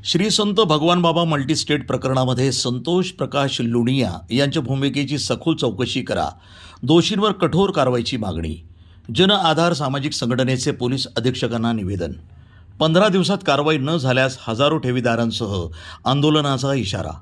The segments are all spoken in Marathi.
श्री संत भगवानबाबा मल्टीस्टेट प्रकरणामध्ये संतोष प्रकाश लुणिया यांच्या भूमिकेची सखोल चौकशी करा, दोषींवर कठोर कारवाईची मागणी. जन आधार सामाजिक संघटनेचे पोलीस अधीक्षकांना निवेदन. 15 दिवसात कारवाई न झाल्यास हजारो ठेवीदारांसह आंदोलनाचा इशारा.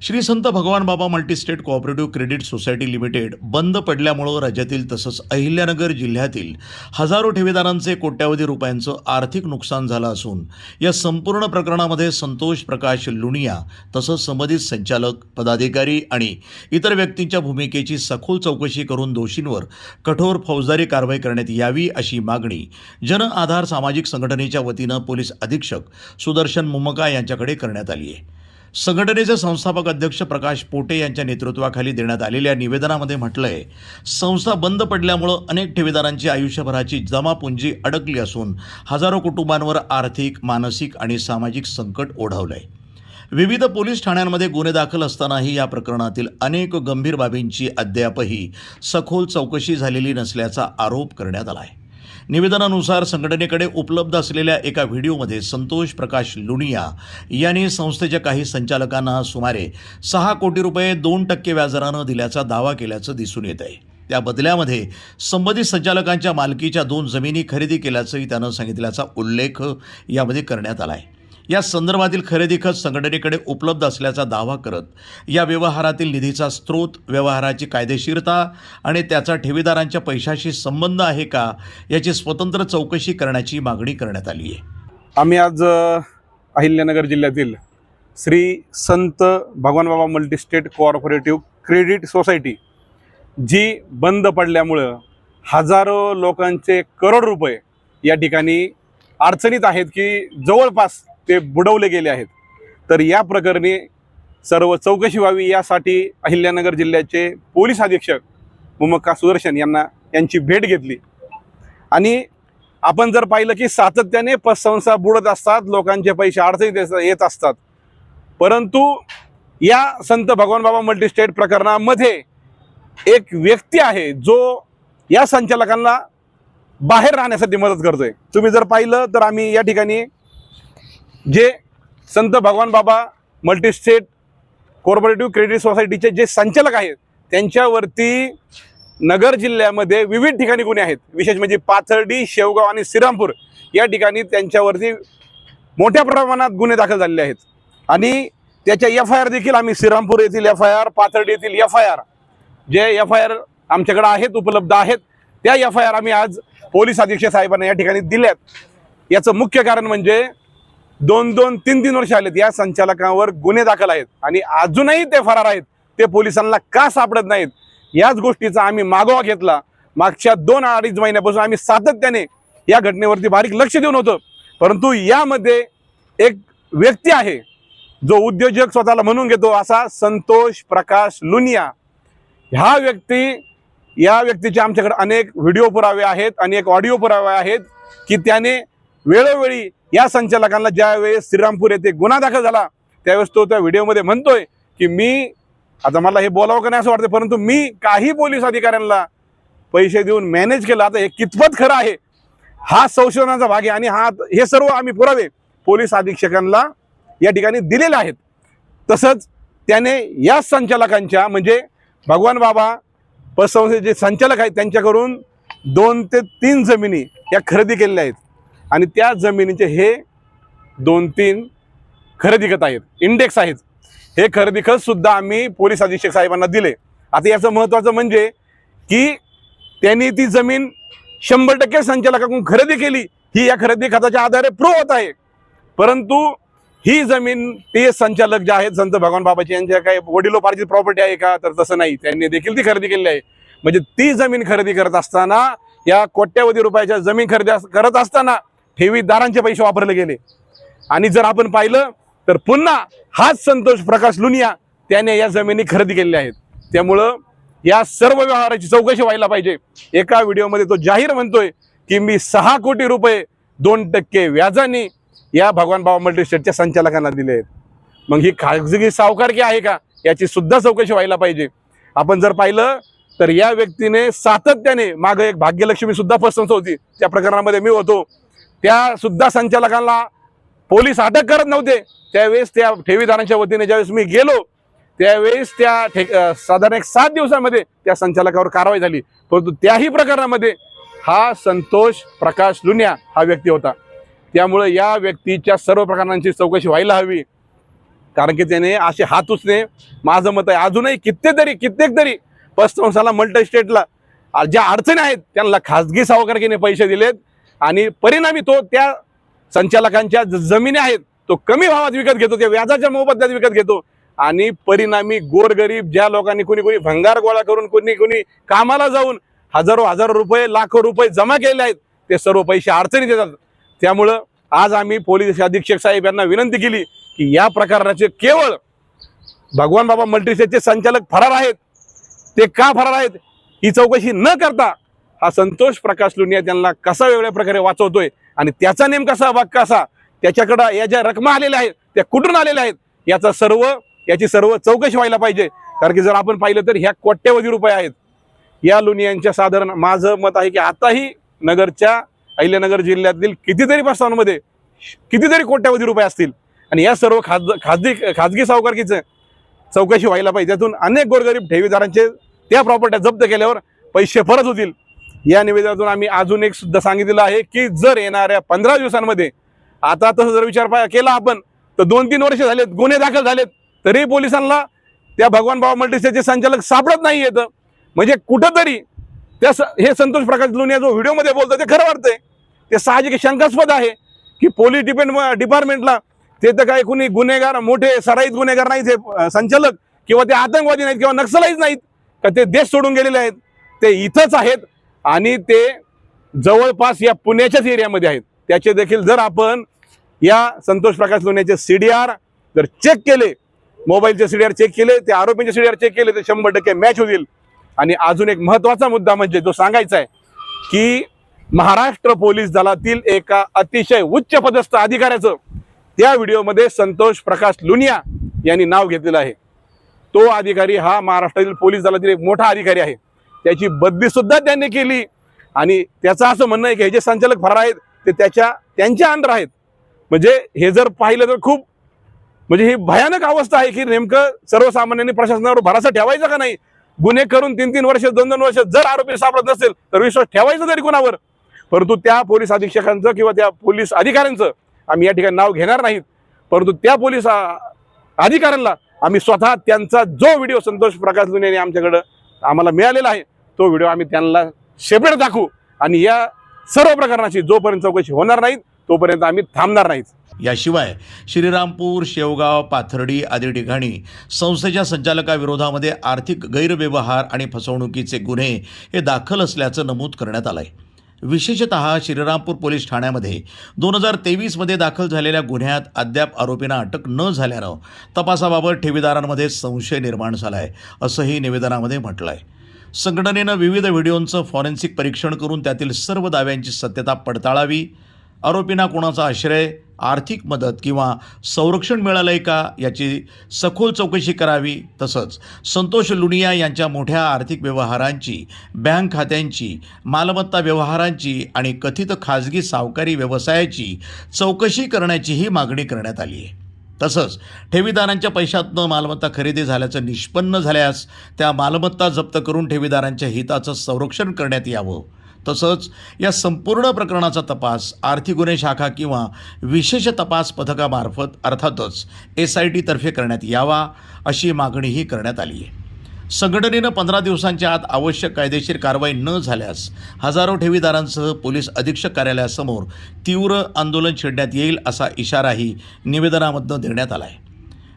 Shri Sant Bhagwanbaba multistate cooperative credit society limited बंद पडल्यामुळं राज्यातील तसंच अहिल्यानगर जिल्ह्यातील हजारो ठेवीदारांचे कोट्यावधी रुपयांचं आर्थिक नुकसान झालं असून या संपूर्ण प्रकरणामध्ये संतोष प्रकाश लुणिया तसंच संबंधित संचालक, पदाधिकारी आणि इतर व्यक्तींच्या भूमिकेची सखोल चौकशी करून दोषींवर कठोर फौजदारी कारवाई करण्यात यावी अशी मागणी जन आधार सामाजिक संघटनेच्या वतीनं पोलीस अधीक्षक सुदर्शन मुमका यांच्याकडे करण्यात आली आहे. संघटनेचे संस्थापक अध्यक्ष प्रकाश पोटे यांच्या नेतृत्वाखाली देण्यात आलेल्या निवेदनामध्ये म्हटलंय, संस्था बंद पडल्यामुळं अनेक ठेवीदारांची आयुष्यभराची जमापुंजी अडकली असून हजारो कुटुंबांवर आर्थिक, मानसिक आणि सामाजिक संकट ओढावलंय. विविध पोलीस ठाण्यांमध्ये गुन्हे दाखल असतानाही या प्रकरणातील अनेक गंभीर बाबींची अद्यापही सखोल चौकशी झालेली नसल्याचा आरोप करण्यात आला आहे. निवेदनानुसार संघटनेकडे उपलब्ध असलेल्या एका व्हिडिओमध्ये संतोष प्रकाश लुणिया यांनी संस्थेच्या काही संचालकांना सुमारे 6 कोटी रुपये 2% व्याजदरानं दिल्याचा दावा केल्याचं दिसून येत आहे. त्या बदल्यामध्ये संबंधित संचालकांच्या मालकीच्या 2 जमिनी खरेदी केल्याचंही त्यानं सांगितल्याचा उल्लेख यामध्ये करण्यात आला आहे. या संदर्भातील खरेदी खत संघटनेकडे उपलब्ध असल्याचा दावा करत या व्यवहारातील निधीचा स्रोत, व्यवहाराची कायदेशीरता आणि त्याचा ठेवीदारांच्या पैशाशी संबंध आहे का याची स्वतंत्र चौकशी करण्याची मागणी करण्यात आली आहे. आम्ही आज अहिल्यानगर जिल्ह्यातील Shri Sant Bhagwanbaba multistate cooperative credit society जी बंद पडल्यामुळं हजारो लोकांचे करोड रुपये या ठिकाणी अडचणीत आहेत की जवळपास ते बुडवले गेले आहेत. तर या प्रकरणी सर्व चौकशी व्हावी यासाठी अहिल्यानगर जिल्ह्याचे पोलीस अधीक्षक मुमक्का सुदर्शन यांची भेट घेतली. आणि आपण जर पाहिलं की सातत्याने पतसंस्था बुडत असतात, लोकांचे पैसे अडचणीत येत असतात. परंतु या संत भगवानबाबा मल्टीस्टेट प्रकरणामध्ये एक व्यक्ती आहे जो या संचालकांना बाहेर राहण्यासाठी मदत करतोय. तुम्ही जर पाहिलं तर आम्ही या ठिकाणी जे संत भगवानबाबा मल्टीस्टेट कोऑपरेटिव्ह क्रेडिट सोसायटीचे जे संचालक आहेत त्यांच्यावरती नगर जिल्ह्यामध्ये विविध ठिकाणी गुन्हे आहेत. विशेष म्हणजे पाथर्डी, शेवगाव आणि श्रीरामपूर या ठिकाणी त्यांच्यावरती मोठ्या प्रमाणात गुन्हे दाखल झालेले आहेत. आणि त्याच्या FIR देखील आम्ही श्रीरामपूर येथील FIR, पाथर्डी येथील FIR जे FIR आमच्याकडे आहेत, उपलब्ध आहेत, त्या FIR आम्ही आज पोलीस अधीक्षक साहेबांना या ठिकाणी दिल्यात. याचं मुख्य कारण म्हणजे 2-2, 3-3 वर्ष आलेत या संचालकांवर गुन्हे दाखल आहेत आणि अजूनही ते फरार आहेत. ते पोलिसांना का सापडत नाहीत याच गोष्टीचा आम्ही मागोवा घेतला. मागच्या 2-2.5 महिन्यापासून आम्ही सातत्याने या घटनेवरती बारीक लक्ष देऊन होतो. परंतु यामध्ये एक व्यक्ती आहे जो उद्योजक स्वतःला म्हणून घेतो असा संतोष प्रकाश लुणिया. या व्यक्तीचे आमच्याकडे अनेक व्हिडिओ पुरावे आहेत, अनेक ऑडिओ पुरावे आहेत की त्याने वेळोवेळी या संचालकांना ज्यावेळेस श्रीरामपूर येथे गुन्हा दाखल झाला त्यावेळेस तो त्या व्हिडिओमध्ये म्हणतोय की मी आता मला हे बोलावं का नाही असं वाटतं, परंतु मी काही पोलीस अधिकाऱ्यांना पैसे देऊन मॅनेज केलं. आता हे कितपत खरं आहे हा संशोधनाचा भाग आहे आणि हे सर्व आम्ही पुरावे पोलीस अधीक्षकांना या ठिकाणी दिलेले आहेत. तसंच त्याने या संचालकांच्या म्हणजे भगवानबाबा पतसंस्थेचे संचालक आहेत त्यांच्याकडून 2 ते 3 जमिनी या खरेदी केलेल्या आहेत आणि त्या जमिनीचे हे 2-3 खरेदी खत आहेत, इंडेक्स आहेत. हे खरेदी खत सुद्धा आम्ही पोलीस अधीक्षक साहेबांना दिले. आता याचं महत्त्वाचं म्हणजे की त्यांनी ती जमीन 100% संचालकाकडून खरेदी केली ही या खरेदी खताच्या आधारे प्रूव्ह होत आहे. परंतु ही जमीन ते संचालक जे आहेत संत भगवानबाबाची यांच्या काही वडिलोपार्जित प्रॉपर्टी आहे का, तर तसं नाही, त्यांनी देखील ती खरेदी केलेली आहे. म्हणजे ती जमीन खरेदी करत असताना या कोट्यावधी रुपयाच्या जमीन खरेदी करत असताना ठेवीदारांचे पैसे वापरले गेले. आणि जर आपण पाहिलं तर पुन्हा हाच संतोष प्रकाश लुणिया त्याने या जमिनी खरेदी केलेल्या आहेत. त्यामुळं या सर्व व्यवहाराची चौकशी व्हायला पाहिजे. एका व्हिडिओमध्ये तो जाहीर म्हणतोय की मी 6 कोटी रुपये 2% व्याजाने या भगवानबाबा मल्टीस्टेटच्या संचालकांना दिले आहेत. मग ही खाजगी सावकारकी आहे का याची सुद्धा चौकशी व्हायला पाहिजे. आपण जर पाहिलं तर या व्यक्तीने सातत्याने मागे एक भाग्यलक्ष्मी सुद्धा पतसंस्था होती, त्या प्रकरणामध्ये मी होतो, त्या सुद्धा संचालकांना पोलीस अटक करत नव्हते, त्यावेळेस त्या ठेवीदारांच्या वतीने ज्यावेळेस मी गेलो त्यावेळेस त्या साधारण 7 दिवसामध्ये त्या संचालकावर कारवाई झाली. परंतु त्याही प्रकरणामध्ये हा संतोष प्रकाश लुनिया हा व्यक्ती होता. त्यामुळे या व्यक्तीच्या सर्व प्रकरणांची चौकशी व्हायला हवी. कारण की त्याने असे हात उचणे, माझं मत आहे अजूनही कित्येक तरी पतसंस्थाला मल्टी स्टेटला ज्या अडचणी आहेत त्यांना खाजगी सावकारकीने पैसे दिलेत आणि परिणामी तो त्या संचालकांच्या जमिनी आहेत तो कमी भावात विकत घेतो, त्या व्याजाच्या मोबदल्यात विकत घेतो आणि परिणामी गोरगरीब ज्या लोकांनी कुणी भंगार गोळा करून कुणी कामाला जाऊन हजारो रुपये लाखो रुपये जमा केले आहेत ते सर्व पैसे अडचणीत येतात. त्यामुळं आज आम्ही पोलीस अधीक्षक साहेब यांना विनंती केली की या प्रकरणाचे केवळ भगवान बाबा मल्टीस्टेटचे संचालक फरार आहेत, ते का फरार आहेत ही चौकशी न करता हा संतोष प्रकाश लुनिया त्यांना कसा वेगळ्या प्रकारे वाचवतोय आणि त्याचा नेमका सहभाग कसा, त्याच्याकडे या ज्या रकमा आलेल्या आहेत त्या कुठून आलेल्या आहेत याची सर्व चौकशी व्हायला पाहिजे. कारण की जर आपण पाहिलं तर ह्या कोट्यवधी रुपये आहेत या लुनियांच्या. साधारण माझं मत आहे की आताही नगरच्या अहिल्यानगर जिल्ह्यातील कितीतरी प्रस्तावांमध्ये कितीतरी कोट्यवधी रुपये असतील आणि या सर्व खाजगी सावकारकीचं चौकशी व्हायला पाहिजे. त्यातून अनेक गोरगरीब ठेवीदारांचे त्या प्रॉपर्ट्या जप्त केल्यावर पैसे परत होतील. या निवेदनातून आम्ही अजून एक सुद्धा सांगितलेलं आहे की जर येणाऱ्या 15 दिवसांमध्ये आता तसं जर विचार केला आपण तर 2-3 वर्ष झालेत, गुन्हे दाखल झालेत, तरी पोलिसांना त्या भगवान बाबा मल्टीस्टेटचे संचालक सापडत नाही येतं. म्हणजे कुठंतरी हे संतोष प्रकाश लुनिया जो व्हिडिओमध्ये बोलतो ते खरं वाटतंय. ते साहजिक शंकास्पद आहे की पोलीस डिपार्टमेंटला ते तर काय कुणी गुन्हेगार मोठे सराईत गुन्हेगार नाहीत हे संचालक, किंवा ते आतंकवादी नाहीत किंवा नक्सलाईच नाहीत का ते देश सोडून गेलेले आहेत, ते इथंच आहेत आणि ते जवळपास या पुण्याच्याच एरियामध्ये आहेत. त्याचे देखील जर आपण या संतोष प्रकाश लुनियाचे CDR जर चेक केले, मोबाईलचे CDR चेक केले, त्या आरोपींचे CDR चेक केले तर 100% मॅच होतील. आणि अजून एक महत्त्वाचा मुद्दा म्हणजे जो सांगायचा आहे की महाराष्ट्र पोलीस दलातील एका अतिशय उच्च पदस्थ अधिकाऱ्याचं त्या व्हिडिओमध्ये संतोष प्रकाश लुनिया यांनी नाव घेतलेलं आहे. तो अधिकारी हा महाराष्ट्रातील पोलीस दलातील एक मोठा अधिकारी आहे. त्याची बदली सुद्धा त्यांनी केली आणि त्याचं असं म्हणणं आहे की हे जे संचालक फरार आहेत ते त्यांच्या अंडर आहेत. म्हणजे हे जर पाहिलं तर खूप म्हणजे ही भयानक अवस्था आहे की नेमकं सर्वसामान्यांनी प्रशासनावर भरोसा ठेवायचा का नाही. गुन्हे करून 3-3 वर्ष 2-2 वर्ष जर आरोपी सापडत नसेल तर विश्वास ठेवायचा तरी कुणावर. परंतु त्या पोलीस अधीक्षकांचं किंवा त्या पोलीस अधिकाऱ्यांचं आम्ही या ठिकाणी नाव घेणार नाहीत, परंतु त्या पोलीस अधिकाऱ्यांना आम्ही स्वतः त्यांचा जो व्हिडिओ संतोष प्रकाश लुनिया आमच्याकडं आम्हाला मिळालेला आहे तो व्हिडिओ आम्ही त्यांना सेपरेट दाखवू आणि या सर्व प्रकरणाची जोपर्यंत चौकशी होणार नाही तोपर्यंत आम्ही थांबणार नाहीत. याशिवाय श्रीरामपूर, शेवगाव, पाथर्डी आदी ठिकाणी संस्थेच्या संचालकाविरोधामध्ये आर्थिक गैरव्यवहार आणि फसवणुकीचे गुन्हे हे दाखल असल्याचं नमूद करण्यात आलं आहे. विशेषतः श्रीरामपूर पोलीस ठाण्यामध्ये 2023मध्ये दाखल झालेल्या गुन्ह्यात अद्याप आरोपींना अटक न झाल्यानं तपासाबाबत ठेवीदारांमध्ये संशय निर्माण झाला आहे असंही निवेदनामध्ये म्हटलं आहे. संघटनेनं विविध व्हिडिओंचं फॉरेन्सिक परीक्षण करून त्यातील सर्व दाव्यांची सत्यता पडताळावी. आरोपींना कोणाचा आश्रय, आर्थिक मदत किंवा संरक्षण मिळालंय का याची सखोल चौकशी करावी. तसंच संतोष लुनिया यांच्या मोठ्या आर्थिक व्यवहारांची, बँक खात्यांची, मालमत्ता व्यवहारांची आणि कथित खाजगी सावकारी व्यवसायाची चौकशी करण्याचीही मागणी करण्यात आली आहे. तसंच ठेवीदारांच्या पैशातनं मालमत्ता खरेदी झाल्याचं निष्पन्न झाल्यास त्या मालमत्ता जप्त करून ठेवीदारांच्या हिताचं संरक्षण करण्यात यावं. तसंच या संपूर्ण प्रकरणाचा तपास आर्थिक गुन्हे शाखा किंवा विशेष तपास पथकामार्फत अर्थातच SIT तर्फे करण्यात यावा अशी मागणीही करण्यात आली आहे. संघटनेनं 15 दिवसांच्या आत आवश्यक कायदेशीर कारवाई न झाल्यास हजारो ठेवीदारांसह पोलीस अधीक्षक कार्यालयासमोर तीव्र आंदोलन छेडण्यात येईल असा इशाराही निवेदनामधनं देण्यात आला आहे.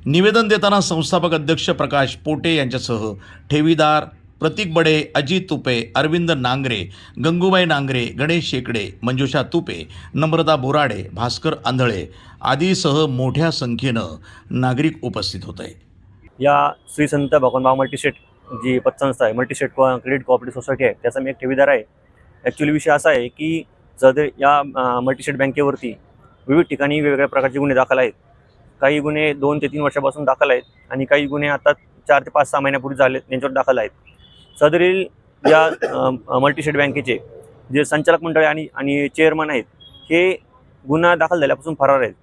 निवेदन देताना संस्थापक अध्यक्ष प्रकाश पोटे यांच्यासह ठेवीदार प्रतीक बडे, अजित तुपे, अरविंद नांगरे, गंगूबाई नांगरे, गणेश शेकडे, मंजुषा तुपे, नम्रता बोराडे, भास्कर आंधळे आदीसह मोठ्या संख्येनं नागरिक उपस्थित होते. या श्री संत भगवान बाबा मल्टीस्टेट जी पतसंस्था आहे, मल्टीस्टेट क्रेडिट कोऑपरेटिव्ह सोसायटी आहे, त्याचा मी एक ठेवीदार आहे. ॲक्च्युली विषय असा आहे की सध्या या मल्टीस्टेट बँकेवरती विविध ठिकाणी वेगवेगळ्या प्रकारचे गुन्हे दाखल आहेत. काही गुन्हे 2 ते 3 वर्षापासून दाखल आहेत आणि काही गुन्हे आता 4 ते 5-6 महिन्यापूर्वी झाले त्यांच्यावर दाखल आहेत. सदरील या मल्टीस्टेट बँकेचे जे संचालक मंडळ आणि चेअरमन आहेत हे गुन्हा दाखल झाल्यापासून फरार आहेत.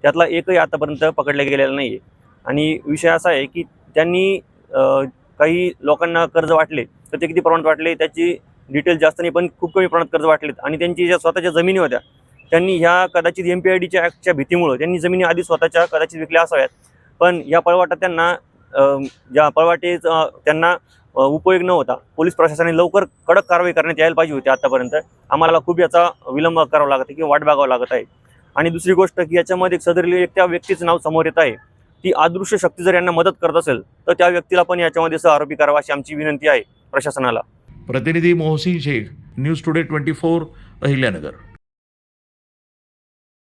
त्यातला एकही आतापर्यंत पकडला गेलेला नाही आहे. आणि विषय असा आहे की त्यांनी काही लोकांना कर्ज वाटले, तर ते किती प्रमाणात वाटले त्याची डिटेल जास्त नाही, पण खूप कमी प्रमाणात कर्ज वाटलेत. आणि त्यांची ज्या स्वतःच्या जमिनी होत्या त्यांनी ह्या कदाचित MPIDच्या ॲक्टच्या भीतीमुळं त्यांनी जमिनी आधी स्वतःच्या कदाचित विकल्या असाव्यात, पण या पळवाटात त्यांना ज्या पळवाटेचा त्यांना उपयोग न होता पोलीस प्रशासनाने लवकर कडक कारवाई करण्यात यायला पाहिजे होती. आतापर्यंत आम्हाला खूप याचा विलंब करावा लागत आहे किंवा वाट बघावं लागत आहे. आणि दुसरी गोष्ट की याच्यामध्ये सदरील एक त्या व्यक्तीचं नाव समोर येत आहे, ती अदृश्य शक्ती जर यांना मदत करत असेल तर त्या व्यक्तीला पण याच्यामध्ये सहआरोपी करावा अशी आमची विनंती आहे प्रशासनाला. प्रतिनिधी मोहसिन शेख, न्यूज टुडे 24, अहिल्यानगर.